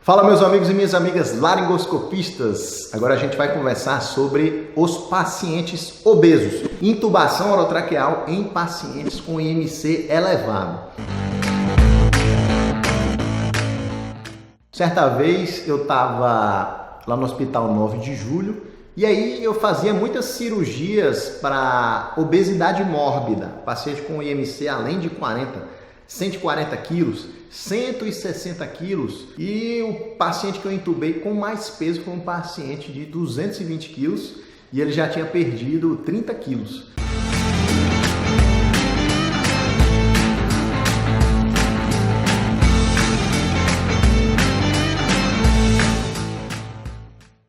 Fala, meus amigos e minhas amigas laringoscopistas. Agora a gente vai conversar sobre os pacientes obesos. Intubação orotraqueal em pacientes com IMC elevado. Certa vez eu estava lá no Hospital 9 de Julho e aí eu fazia muitas cirurgias para obesidade mórbida. Paciente com IMC além de 140 quilos, 160 quilos, e o paciente que eu intubei com mais peso foi um paciente de 220 quilos e ele já tinha perdido 30 quilos.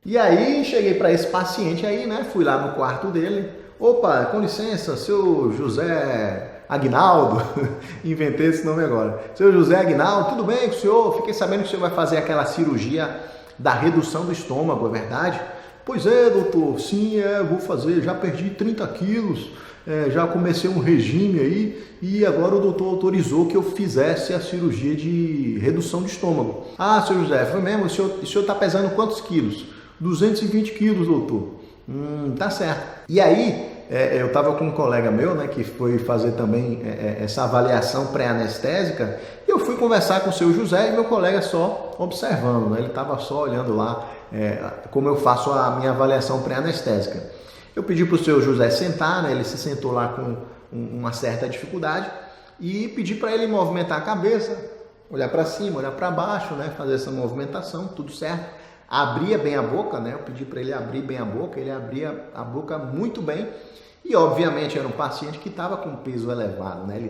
E aí cheguei para esse paciente aí, né? Fui lá no quarto dele. Opa, com licença, seu José Aguinaldo, inventei esse nome agora. Seu José Aguinaldo, tudo bem com o senhor? Fiquei sabendo que o senhor vai fazer aquela cirurgia da redução do estômago, é verdade? Pois é, doutor, sim, vou fazer, já perdi 30 quilos, já comecei um regime aí e agora o doutor autorizou que eu fizesse a cirurgia de redução de estômago. Ah, seu José, foi mesmo? O senhor está pesando quantos quilos? 220 quilos, doutor. Tá certo. E aí, eu estava com um colega meu, né, que foi fazer também essa avaliação pré-anestésica, e eu fui conversar com o seu José e meu colega só observando, né, ele estava só olhando lá como eu faço a minha avaliação pré-anestésica. Eu pedi para o seu José sentar, né, ele se sentou lá com uma certa dificuldade e pedi para ele movimentar a cabeça, olhar para cima, olhar para baixo, né, fazer essa movimentação, tudo certo. Abria bem a boca, né? Eu pedi para ele abrir bem a boca, ele abria a boca muito bem e obviamente era um paciente que estava com peso elevado, né?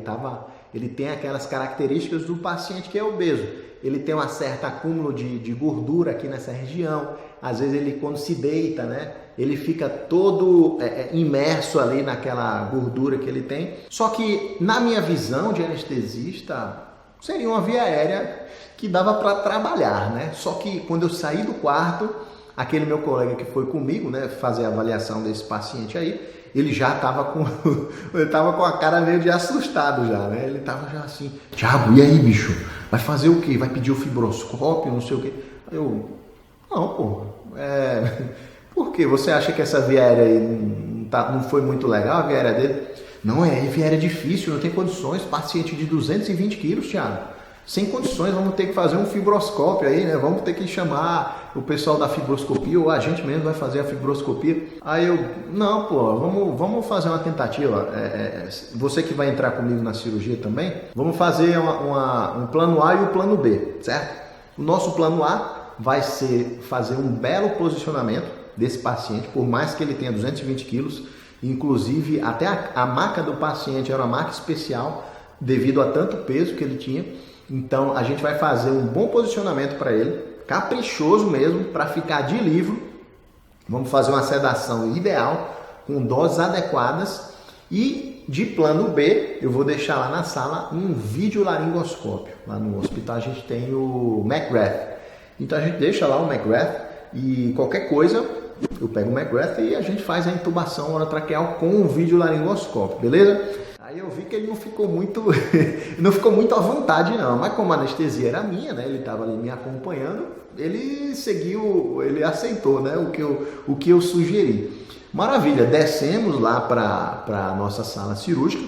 Ele tem aquelas características do paciente que é obeso, ele tem um certo acúmulo de gordura aqui nessa região, às vezes ele quando se deita, né? Ele fica todo imerso ali naquela gordura que ele tem, só que na minha visão de anestesista, seria uma via aérea que dava para trabalhar, né? Só que quando eu saí do quarto, aquele meu colega que foi comigo, né, fazer a avaliação desse paciente aí, ele já estava com a cara meio de assustado já, né? Ele estava já assim, Thiago, e aí, bicho? Vai fazer o quê? Vai pedir o fibroscópio, não sei o quê? Eu, não, pô, por quê? Você acha que essa via aérea aí não foi muito legal, a via aérea dele? Não, via aérea difícil, não tem condições, paciente de 220 quilos, Thiago. Sem condições, vamos ter que fazer um fibroscópio aí, né? Vamos ter que chamar o pessoal da fibroscopia ou a gente mesmo vai fazer a fibroscopia. Aí eu, não, pô, vamos fazer uma tentativa. Você que vai entrar comigo na cirurgia também, vamos fazer um plano A e o plano B, certo? O nosso plano A vai ser fazer um belo posicionamento desse paciente, por mais que ele tenha 220 quilos, inclusive até a maca do paciente era uma maca especial devido a tanto peso que ele tinha. Então a gente vai fazer um bom posicionamento para ele, caprichoso mesmo, para ficar de livro. Vamos fazer uma sedação ideal, com doses adequadas. E de plano B, eu vou deixar lá na sala um videolaringoscópio. Lá no hospital a gente tem o McGrath. Então a gente deixa lá o McGrath e qualquer coisa, eu pego o McGrath e a gente faz a intubação orotraqueal com o videolaringoscópio, beleza? Aí eu vi que ele não ficou muito à vontade não, mas como a anestesia era minha, né, ele estava ali me acompanhando, ele aceitou, né, o que eu sugeri. Maravilha, descemos lá para a nossa sala cirúrgica.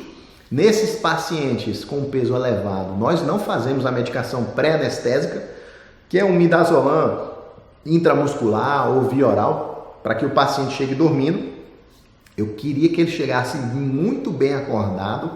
Nesses pacientes com peso elevado, nós não fazemos a medicação pré-anestésica, que é um midazolam intramuscular ou via oral, para que o paciente chegue dormindo. Eu queria que ele chegasse muito bem acordado,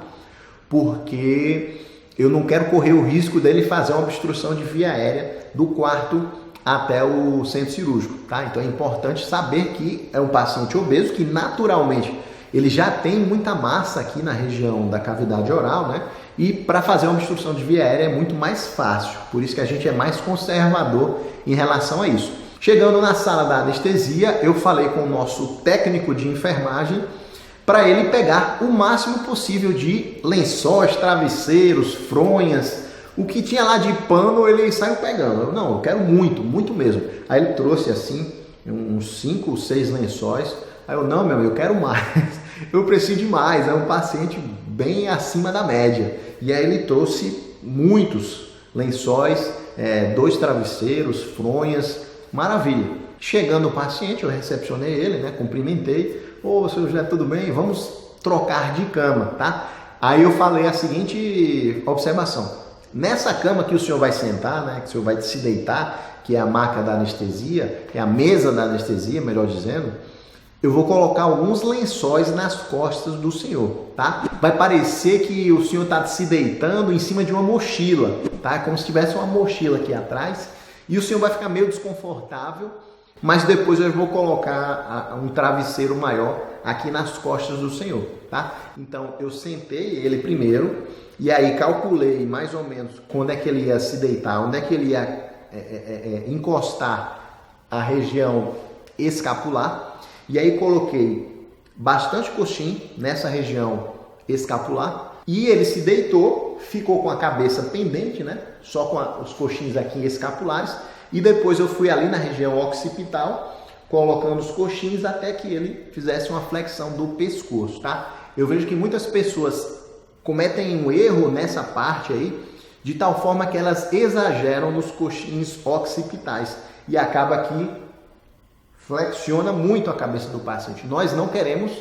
porque eu não quero correr o risco dele fazer uma obstrução de via aérea do quarto até o centro cirúrgico, tá? Então é importante saber que é um paciente obeso, que naturalmente ele já tem muita massa aqui na região da cavidade oral, né? E para fazer uma obstrução de via aérea é muito mais fácil, por isso que a gente é mais conservador em relação a isso. Chegando na sala da anestesia, eu falei com o nosso técnico de enfermagem para ele pegar o máximo possível de lençóis, travesseiros, fronhas, o que tinha lá de pano ele saiu pegando. Eu quero muito, muito mesmo. Aí ele trouxe assim uns 5 ou 6 lençóis. Aí eu quero mais, eu preciso de mais, é um paciente bem acima da média. E aí ele trouxe muitos lençóis, 2 travesseiros, fronhas, maravilha. Chegando o paciente, eu recepcionei ele, né? Cumprimentei. Ô, seu José, tudo bem? Vamos trocar de cama, tá? Aí eu falei a seguinte observação. Nessa cama que o senhor vai sentar, né? Que o senhor vai se deitar, que é a maca da anestesia, é a mesa da anestesia, melhor dizendo, eu vou colocar alguns lençóis nas costas do senhor, tá? Vai parecer que o senhor está se deitando em cima de uma mochila, tá? Como se tivesse uma mochila aqui atrás e o senhor vai ficar meio desconfortável, mas depois eu vou colocar um travesseiro maior aqui nas costas do senhor, tá? Então eu sentei ele primeiro e aí calculei mais ou menos quando é que ele ia se deitar, onde é que ele ia encostar a região escapular, e aí coloquei bastante coxim nessa região escapular e ele se deitou, ficou com a cabeça pendente, né? Só com os coxins aqui escapulares. E depois eu fui ali na região occipital, colocando os coxins até que ele fizesse uma flexão do pescoço, tá? Eu vejo que muitas pessoas cometem um erro nessa parte aí, de tal forma que elas exageram nos coxins occipitais e acaba que flexiona muito a cabeça do paciente. Nós não queremos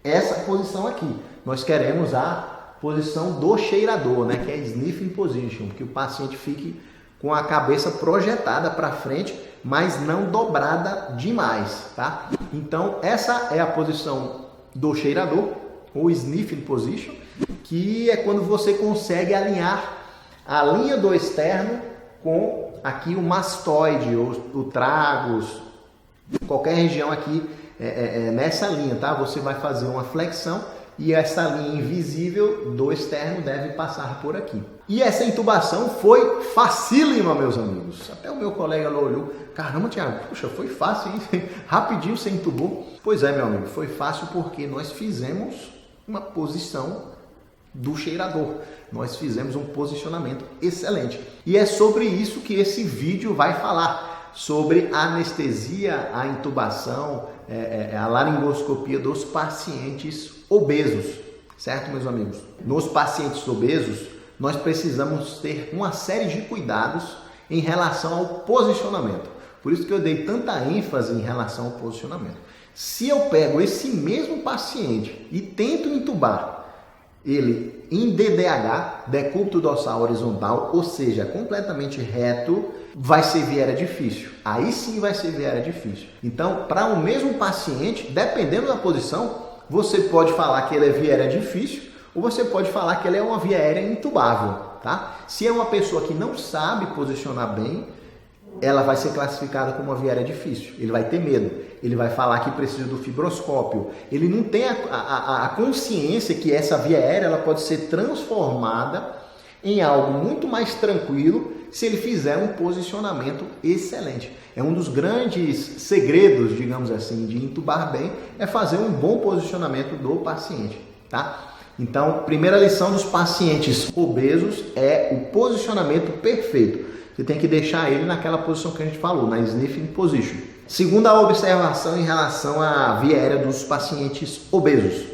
essa posição aqui, nós queremos a posição do cheirador, né? Que é sniffing position, que o paciente fique com a cabeça projetada para frente, mas não dobrada demais, tá? Então, essa é a posição do cheirador, ou sniffing position, que é quando você consegue alinhar a linha do externo com aqui o mastoide, ou o tragus, qualquer região aqui nessa linha, tá? Você vai fazer uma flexão e essa linha invisível do externo deve passar por aqui. E essa intubação foi facílima, meus amigos. Até o meu colega lá olhou, caramba, Thiago, puxa, foi fácil, hein? Rapidinho você intubou. Pois é, meu amigo, foi fácil porque nós fizemos uma posição do cheirador. Nós fizemos um posicionamento excelente. E é sobre isso que esse vídeo vai falar. Sobre a anestesia, a intubação, a laringoscopia dos pacientes obesos, certo, meus amigos? Nos pacientes obesos, nós precisamos ter uma série de cuidados em relação ao posicionamento. Por isso que eu dei tanta ênfase em relação ao posicionamento. Se eu pego esse mesmo paciente e tento intubar ele em DDH, decúbito dorsal horizontal, ou seja, completamente reto, vai ser viéria difícil. Aí sim vai ser viéria difícil. Então, para o mesmo paciente, dependendo da posição, você pode falar que ele é viéria difícil ou você pode falar que ele é uma viéria intubável, tá? Se é uma pessoa que não sabe posicionar bem, ela vai ser classificada como uma viéria difícil. Ele vai ter medo. Ele vai falar que precisa do fibroscópio. Ele não tem a consciência que essa via aérea ela pode ser transformada em algo muito mais tranquilo se ele fizer um posicionamento excelente. É um dos grandes segredos, digamos assim, de intubar bem, é fazer um bom posicionamento do paciente, tá? Então, primeira lição dos pacientes obesos é o posicionamento perfeito. Você tem que deixar ele naquela posição que a gente falou, na sniffing position. Segunda observação em relação à via aérea dos pacientes obesos.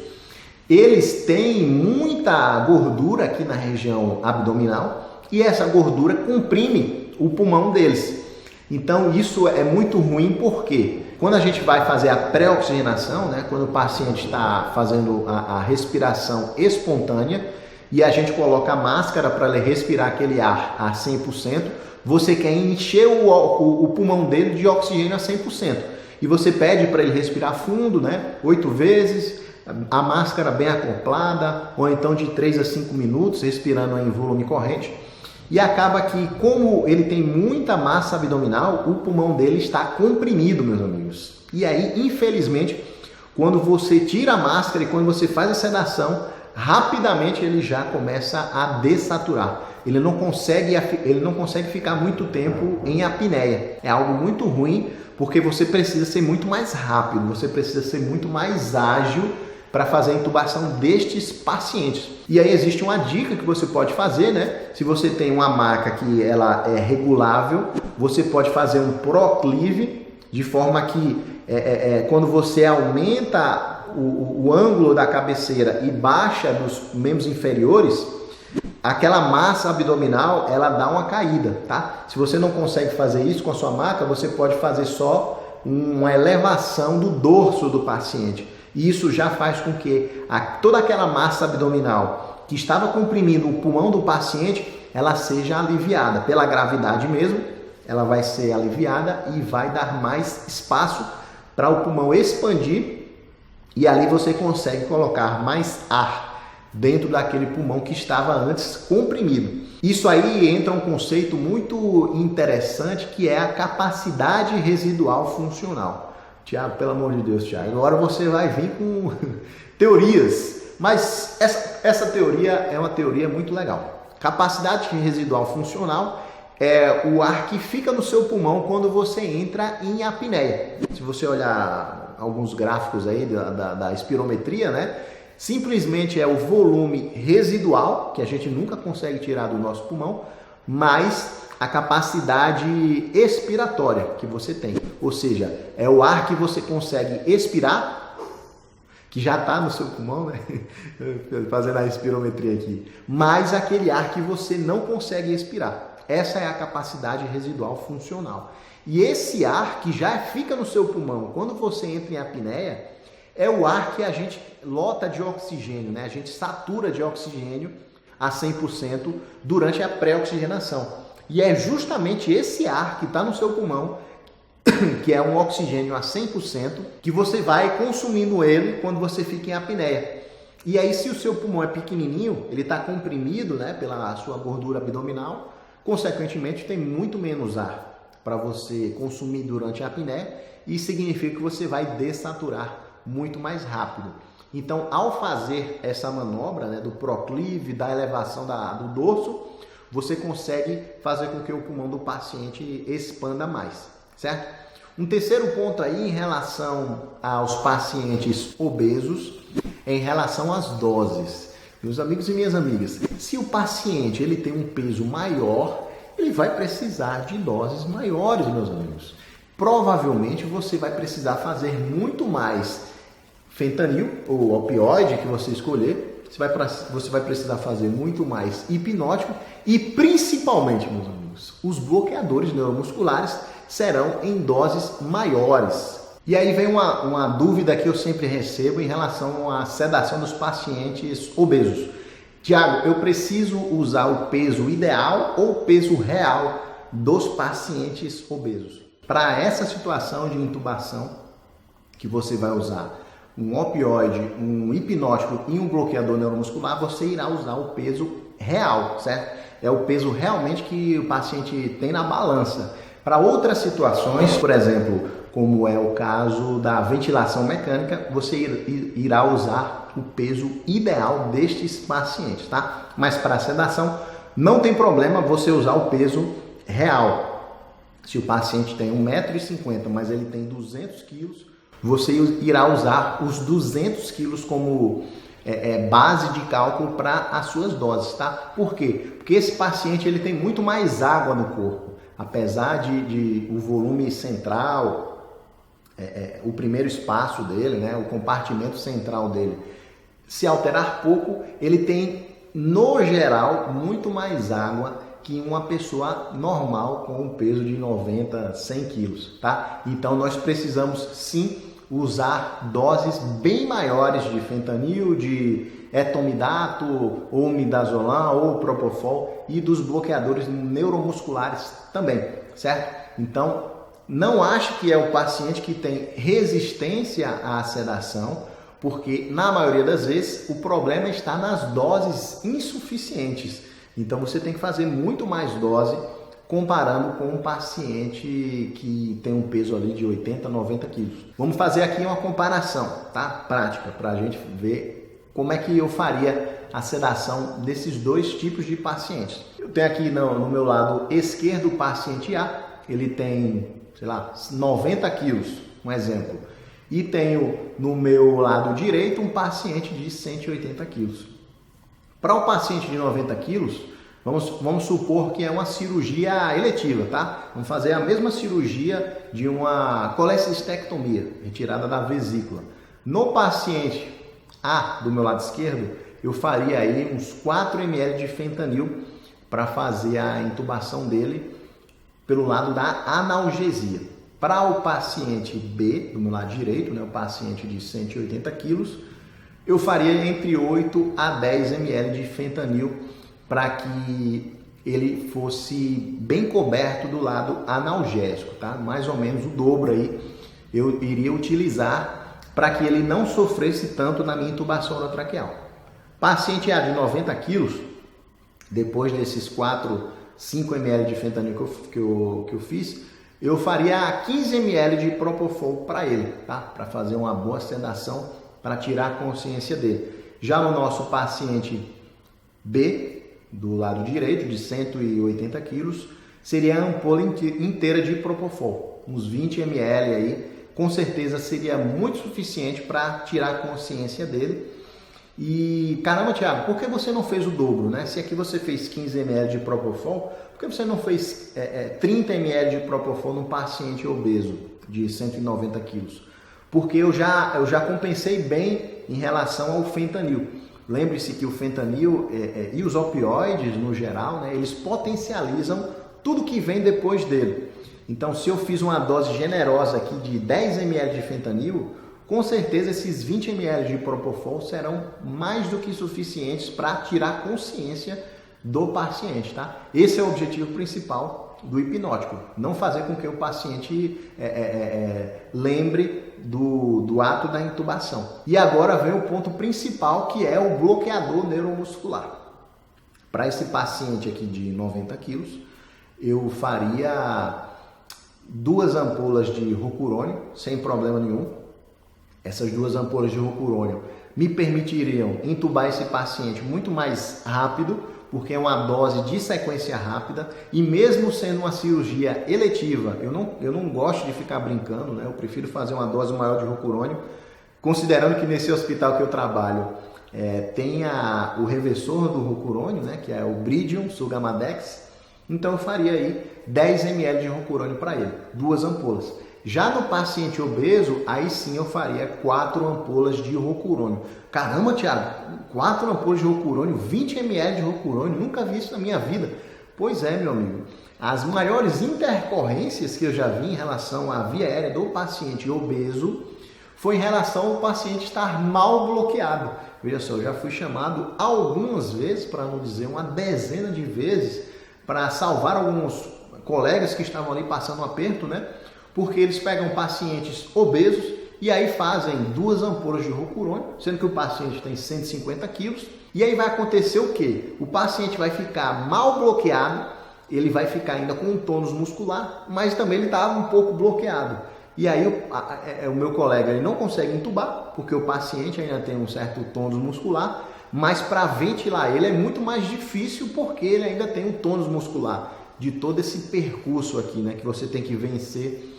Eles têm muita gordura aqui na região abdominal e essa gordura comprime o pulmão deles. Então isso é muito ruim porque quando a gente vai fazer a pré-oxigenação, né, quando o paciente está fazendo a respiração espontânea e a gente coloca a máscara para ele respirar aquele ar a 100%, você quer encher o pulmão dele de oxigênio a 100%. E você pede para ele respirar fundo, né, 8 vezes, a máscara bem acoplada, ou então de 3 a 5 minutos, respirando em volume corrente. E acaba que, como ele tem muita massa abdominal, o pulmão dele está comprimido, meus amigos. E aí, infelizmente, quando você tira a máscara e quando você faz a sedação, rapidamente ele já começa a dessaturar. Ele não consegue ficar muito tempo em apneia. É algo muito ruim, porque você precisa ser muito mais rápido, você precisa ser muito mais ágil para fazer a intubação destes pacientes. E aí existe uma dica que você pode fazer, né? Se você tem uma maca que ela é regulável, você pode fazer um proclive, de forma que quando você aumenta o ângulo da cabeceira e baixa dos membros inferiores, aquela massa abdominal, ela dá uma caída, tá? Se você não consegue fazer isso com a sua maca, você pode fazer só uma elevação do dorso do paciente. E isso já faz com que toda aquela massa abdominal que estava comprimindo o pulmão do paciente, ela seja aliviada. Pela gravidade mesmo, ela vai ser aliviada e vai dar mais espaço para o pulmão expandir, e ali você consegue colocar mais ar dentro daquele pulmão que estava antes comprimido. Isso aí entra um conceito muito interessante, que é a capacidade residual funcional. Tiago, pelo amor de Deus, Tiago, agora você vai vir com teorias, mas essa teoria é uma teoria muito legal. Capacidade residual funcional é o ar que fica no seu pulmão quando você entra em apneia. Se você olhar alguns gráficos aí da espirometria, né? Simplesmente é o volume residual, que a gente nunca consegue tirar do nosso pulmão, mais a capacidade expiratória que você tem. Ou seja, é o ar que você consegue expirar, que já está no seu pulmão, né? Fazendo a espirometria aqui, mais aquele ar que você não consegue expirar. Essa é a capacidade residual funcional. E esse ar que já fica no seu pulmão quando você entra em apneia é o ar que a gente lota de oxigênio, né? A gente satura de oxigênio a 100% durante a pré-oxigenação. E é justamente esse ar que está no seu pulmão, que é um oxigênio a 100%, que você vai consumindo ele quando você fica em apneia. E aí, se o seu pulmão é pequenininho, ele está comprimido, né, pela sua gordura abdominal, consequentemente tem muito menos ar para você consumir durante a apneia, e significa que você vai dessaturar muito mais rápido. Então, ao fazer essa manobra, né, do proclive, da elevação do dorso, você consegue fazer com que o pulmão do paciente expanda mais, certo? Um terceiro ponto aí em relação aos pacientes obesos, é em relação às doses. Meus amigos e minhas amigas, se o paciente ele tem um peso maior, ele vai precisar de doses maiores, meus amigos. Provavelmente você vai precisar fazer muito mais fentanil, ou opioide que você escolher. Você vai precisar fazer muito mais hipnótico e principalmente, meus amigos, os bloqueadores neuromusculares serão em doses maiores. E aí vem uma dúvida que eu sempre recebo em relação à sedação dos pacientes obesos. Tiago, eu preciso usar o peso ideal ou o peso real dos pacientes obesos? Para essa situação de intubação, que você vai usar um opioide, um hipnótico e um bloqueador neuromuscular, você irá usar o peso real, certo? É o peso realmente que o paciente tem na balança. Para outras situações, por exemplo, como é o caso da ventilação mecânica, você irá usar o peso ideal destes pacientes, tá? Mas para a sedação, não tem problema você usar o peso real. Se o paciente tem 1,50 m, mas ele tem 200 kg, você irá usar os 200 kg como base de cálculo para as suas doses, tá? Por quê? Porque esse paciente ele tem muito mais água no corpo. Apesar de o volume central, o primeiro espaço dele, né, o compartimento central dele, se alterar pouco, ele tem, no geral, muito mais água que uma pessoa normal com um peso de 90, 100 quilos, tá? Então nós precisamos sim usar doses bem maiores de fentanil, de etomidato, ou midazolam, ou propofol, e dos bloqueadores neuromusculares também, certo? Então, não ache que é o paciente que tem resistência à sedação, porque na maioria das vezes o problema está nas doses insuficientes. Então você tem que fazer muito mais dose comparando com um paciente que tem um peso ali de 80, 90 quilos. Vamos fazer aqui uma comparação, tá? Prática, para a gente ver como é que eu faria a sedação desses dois tipos de pacientes. Eu tenho aqui no meu lado esquerdo o paciente A, ele tem, sei lá, 90 quilos, um exemplo. E tenho no meu lado direito um paciente de 180 quilos. Para o paciente de 90 quilos, vamos supor que é uma cirurgia eletiva, tá? Vamos fazer a mesma cirurgia de uma colecistectomia, retirada da vesícula. No paciente A, do meu lado esquerdo, eu faria aí uns 4 ml de fentanil para fazer a intubação dele pelo lado da analgesia. Para o paciente B, do meu lado direito, né, o paciente de 180 quilos, eu faria entre 8 a 10 ml de fentanil para que ele fosse bem coberto do lado analgésico, tá? Mais ou menos o dobro aí eu iria utilizar para que ele não sofresse tanto na minha intubação orotraqueal. Paciente A de 90 quilos, depois desses 5 ml de fentanil que eu fiz, eu faria 15 ml de propofol para ele, tá? Para fazer uma boa sedação, para tirar a consciência dele. Já no nosso paciente B, do lado direito, de 180 quilos, seria a ampola inteira de propofol, uns 20 ml aí, com certeza seria muito suficiente para tirar a consciência dele. E caramba, Thiago, por que você não fez o dobro, né? Se aqui você fez 15 ml de propofol, por que você não fez 30 ml de propofol num paciente obeso de 190 quilos? Porque eu já compensei bem em relação ao fentanil. Lembre-se que o fentanil e os opioides no geral, né, eles potencializam tudo que vem depois dele. Então, se eu fiz uma dose generosa aqui de 10 ml de fentanil, com certeza esses 20 ml de propofol serão mais do que suficientes para tirar a consciência do paciente, tá? Esse é o objetivo principal do hipnótico, não fazer com que o paciente lembre do ato da intubação. E agora vem o ponto principal, que é o bloqueador neuromuscular. Para esse paciente aqui de 90 quilos, eu faria 2 ampolas de rocurônio, sem problema nenhum. Essas 2 ampolas de rocurônio me permitiriam intubar esse paciente muito mais rápido, porque é uma dose de sequência rápida, e mesmo sendo uma cirurgia eletiva, eu não gosto de ficar brincando, né? Eu prefiro fazer uma dose maior de rocurônio, considerando que nesse hospital que eu trabalho tem o reversor do rocurônio, né? Que é o Bridium Sugammadex. Então eu faria aí 10 ml de rocurônio para ele, 2 ampolas. Já no paciente obeso, aí sim eu faria 4 ampolas de rocurônio. Caramba, Thiago, 4 ampolas de rocurônio, 20 ml de rocurônio, nunca vi isso na minha vida. Pois é, meu amigo. As maiores intercorrências que eu já vi em relação à via aérea do paciente obeso foi em relação ao paciente estar mal bloqueado. Veja só, eu já fui chamado algumas vezes, para não dizer uma dezena de vezes, para salvar alguns colegas que estavam ali passando um aperto, né? Porque eles pegam pacientes obesos e aí fazem 2 ampolas de rocurônio, sendo que o paciente tem 150 quilos, e aí vai acontecer o quê? O paciente vai ficar mal bloqueado, ele vai ficar ainda com um tônus muscular, mas também ele está um pouco bloqueado. E aí o meu colega ele não consegue intubar, porque o paciente ainda tem um certo tônus muscular, mas para ventilar ele é muito mais difícil, porque ele ainda tem um tônus muscular de todo esse percurso aqui, né, que você tem que vencer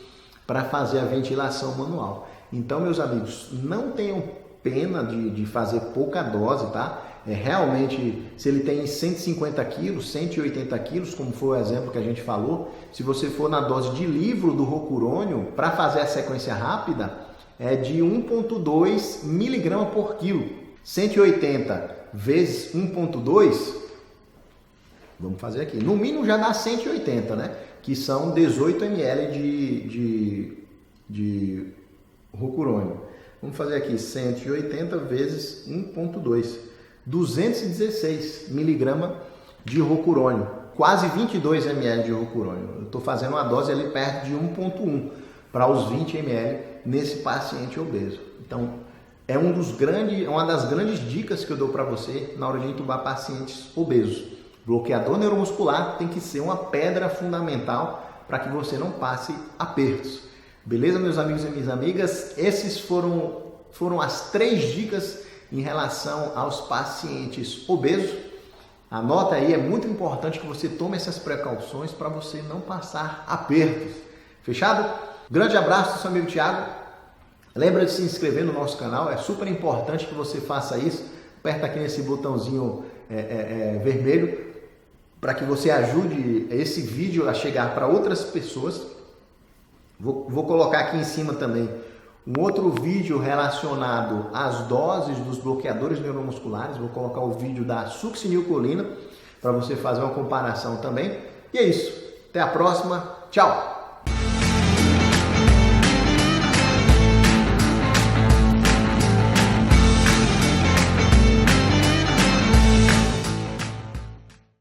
para fazer a ventilação manual. Então, meus amigos, não tenham pena de fazer pouca dose, tá? Realmente, se ele tem 150 quilos, 180 quilos, como foi o exemplo que a gente falou, se você for na dose de livro do rocurônio, para fazer a sequência rápida, é de 1,2 miligrama por quilo. 180 vezes 1,2, vamos fazer aqui, no mínimo já dá 180, né? Que são 18 ml de rocurônio. Vamos fazer aqui 180 vezes 1,2, 216 miligramas de rocurônio, quase 22 ml de rocurônio. Eu estou fazendo uma dose ali perto de 1,1 para os 20 ml nesse paciente obeso. Então, é uma das grandes dicas que eu dou para você na hora de intubar pacientes obesos. Bloqueador neuromuscular tem que ser uma pedra fundamental para que você não passe apertos. Beleza, meus amigos e minhas amigas? Esses foram as 3 dicas em relação aos pacientes obesos. Anota aí, é muito importante que você tome essas precauções para você não passar apertos. Fechado? Grande abraço, seu amigo Thiago. Lembra de se inscrever no nosso canal, é super importante que você faça isso. Aperta aqui nesse botãozinho vermelho para que você ajude esse vídeo a chegar para outras pessoas. Vou colocar aqui em cima também um outro vídeo relacionado às doses dos bloqueadores neuromusculares. Vou colocar o vídeo da succinilcolina para você fazer uma comparação também. E é isso. Até a próxima. Tchau!